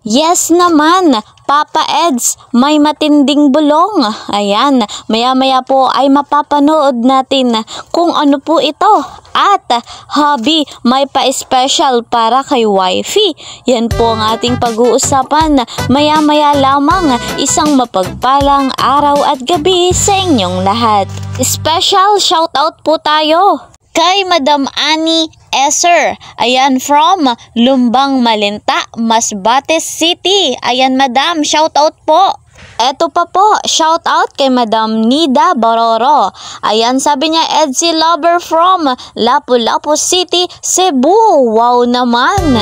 Yes naman, Papa Eds, may matinding bulong. Ayan, maya-maya po ay mapapanood natin kung ano po ito. At hubby, may pa-special para kay wifey. Yan po ang ating pag-uusapan. Maya-maya lamang, isang mapagpalang araw at gabi sa inyong lahat. Special shoutout po tayo kay Madam Annie Esser. Ayan, from Lumbang Malinta, Masbate City. Ayan, Madam, shoutout po. Eto pa po, shoutout kay Madam Nida Baroro. Ayan, sabi niya, Edsy Lover from Lapu-Lapu City, Cebu. Wow naman.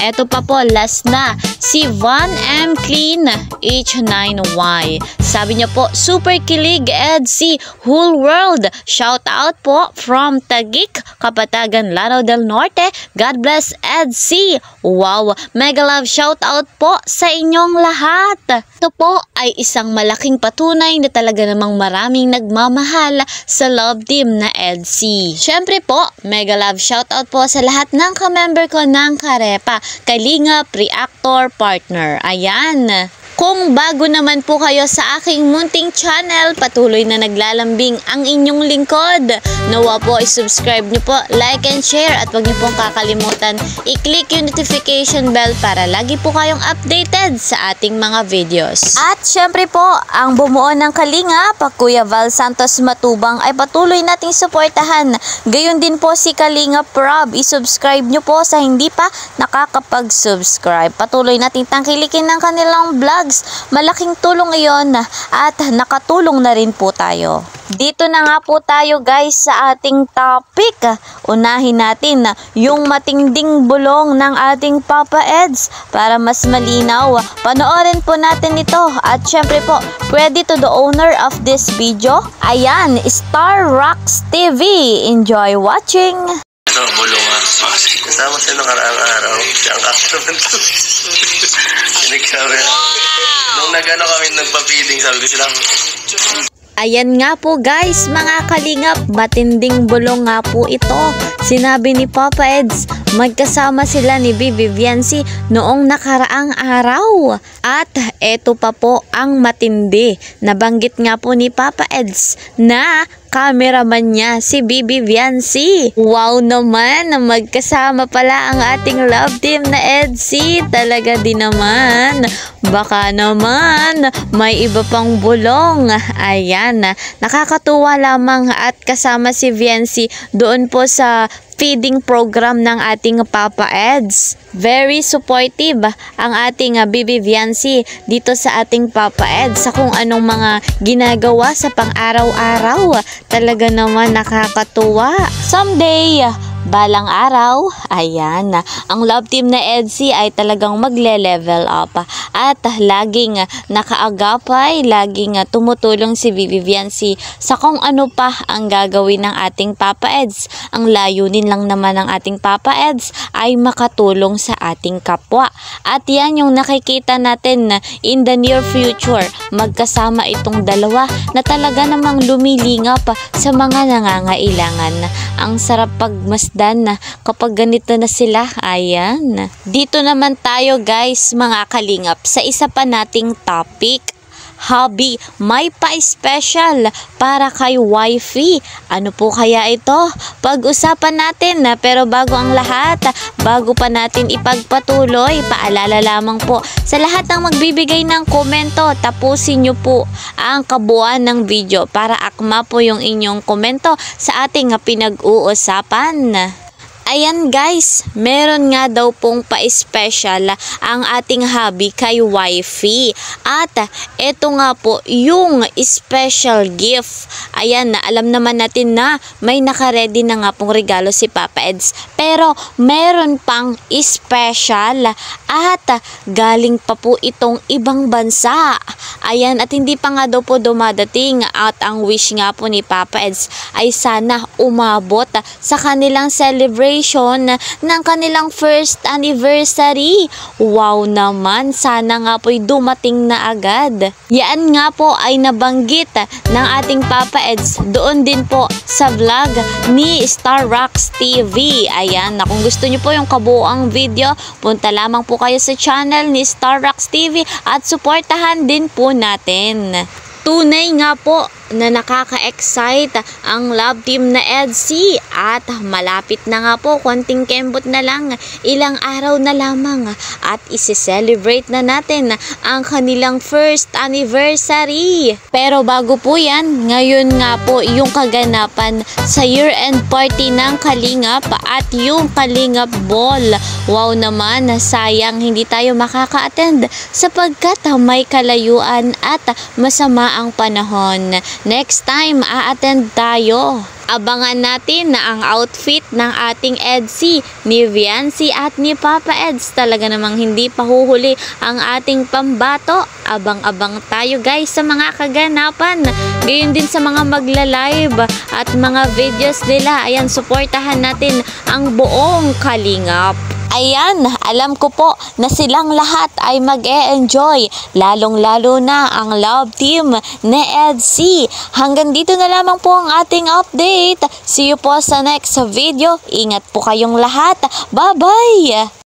Eto pa po, last na, si Van M. Clean H9Y. Sabi niya po, super kilig Edsy, whole world. Shoutout po from Taguig, Kapatagan, Lanao del Norte. God bless Edsy. Wow, mega love shoutout po sa inyong lahat. Ito po ay isang malaking patunay na talaga namang maraming nagmamahal sa love team na Edsy. Syempre po, mega love shoutout po sa lahat ng ka-member ko ng Karepa, Kalinga, Pre-Actor, Partner. Ayan. Kung bago naman po kayo sa aking munting channel, patuloy na naglalambing ang inyong lingkod. Nawa po i-subscribe nyo po, like and share, at huwag nyo pong kakalimutan i-click yung notification bell para lagi po kayong updated sa ating mga videos. At syempre po, ang bumuo ng Kalinga, Kuya Val Santos Matubang ay patuloy nating suportahan. Gayon din po si Kalinga Prab, i-subscribe nyo po sa hindi pa nakakapag-subscribe. Patuloy nating tangkilikin ng kanilang vlog. Malaking tulong iyon at nakatulong na rin po tayo. Dito na nga po tayo guys sa ating topic. Unahin natin yung matinding bulong ng ating Papa Eds para mas malinaw. Panoorin po natin ito at syempre po, credit to the owner of this video. Ayan, Star Rocks TV. Enjoy watching! Bulong kasama sa nakaraang araw siya ang kakataman to. Sinigsabi nung nagano kami nagpa-feeding, sabi ko sila, ayan nga po guys, mga kalingap, matinding bulong nga po ito. Sinabi ni Papa Eds, magkasama sila ni Bibi Viancy noong nakaraang araw. At eto pa po ang matindi. Nabanggit nga po ni Papa Eds na cameraman niya si Bibi Viancy. Wow naman, magkasama pala ang ating love team na Edsy. Talaga din naman. Baka naman may iba pang bulong. Ayan, nakakatuwa lamang at kasama si Viancy doon po sa feeding program ng ating Papa Eds. Very supportive ang ating Bibi Viancy dito sa ating Papa Eds sa kung anong mga ginagawa sa pang-araw-araw. Talaga naman nakakatuwa. Someday, balang araw, ayan, ang love team na Edsy ay talagang magle-level up at laging nakaagapay, laging tumutulong si Bibi Viancy sa kung ano pa ang gagawin ng ating Papa Eds. Ang layunin lang naman ng ating Papa Eds ay makatulong sa ating kapwa. At yan yung nakikita natin in the near future, magkasama itong dalawa na talaga namang lumilingap sa mga nangangailangan. Ang sarap pagmasdan na kapag ganito na sila. Ayan. Dito naman tayo guys, mga kalingap, sa isa pa nating topic. Hubby, may pa-special para kay wifey. Ano po kaya ito? Pag-usapan natin pero bago ang lahat, bago pa natin ipagpatuloy, paalala lamang po sa lahat ng magbibigay ng komento, tapusin nyo po ang kabuuan ng video para akma po yung inyong komento sa ating pinag-uusapan. Ayan guys, meron nga daw pong pa-special ang ating hubby kay wifey. At eto nga po yung special gift. Ayan, alam naman natin na may nakaredy na nga pong regalo si Papa Eds. Pero meron pang special at galing pa po itong ibang bansa. Ayan, at hindi pa nga daw po dumadating at ang wish nga po ni Papa Eds ay sana umabot sa kanilang celebration celebration ng kanilang first anniversary. Wow naman, sana nga po'y dumating na agad. Yan nga po ay nabanggit ng ating Papa Eds doon din po sa vlog ni Star Rocks TV. Ayan, kung gusto nyo po yung kabuuang video, punta lamang po kayo sa channel ni Star Rocks TV at suportahan din po natin. Tunay nga po na nakaka-excite ang love team na EDC at malapit na nga po, konting kembot na lang, ilang araw na lamang at isi-celebrate na natin ang kanilang first anniversary. Pero bago po yan, ngayon nga po yung kaganapan sa year-end party ng Kalingap at yung Kalingap Ball. Wow naman, sayang hindi tayo makaka-attend sapagkat may kalayuan at masama ang panahon. Next time, a-attend tayo. Abangan natin na ang outfit ng ating EDC, ni Viancy at ni Papa Eds. Talaga namang hindi pa huhuli ang ating pambato. Abang-abang tayo guys sa mga kaganapan. Gayon din sa mga magla-live at mga videos nila. Ayan, suportahan natin ang buong Kalingap. Ayan, alam ko po na silang lahat ay mag-e-enjoy, lalong-lalo na ang love team ni EDC. Hanggang dito na lamang po ang ating update. See you po sa next video. Ingat po kayong lahat. Bye-bye!